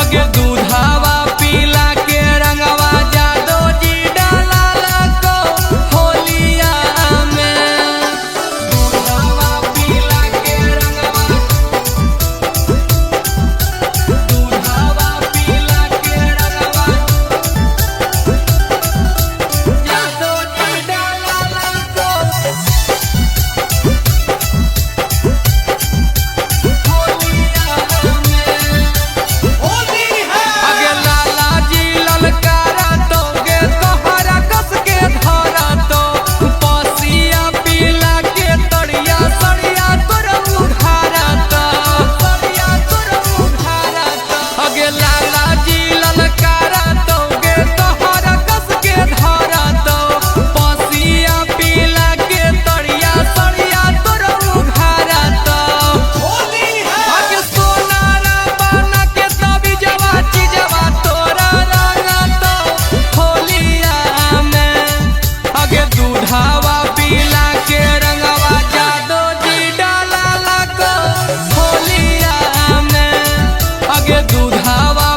अगे दूधावा पीला के रंगवा जादो जी डाला को होलिया में। दूधावा पीला के रंगवा, दूधावा पीला के रंगवा जादो जी डाला को होलिया में। अगे लाला जी ललकारा तो गे तोहरा कस के धरा तो पसिया पीला के तड़िया सड़िया तोर उघारा तो सड़िया तोर उघारा तो। अगे लाला जी ललकारा तो गे तोहरा कस के धरा तो पसिया पीला के तड़िया सड़िया तोर उघारा तो। अगे सोनारा बना के तभी जवा चीजवा तोरा रंगा तो होलिया में। अगे दूधावा पीला के रंगवा जादो जी डाला को होलिया में। अगे दूधावा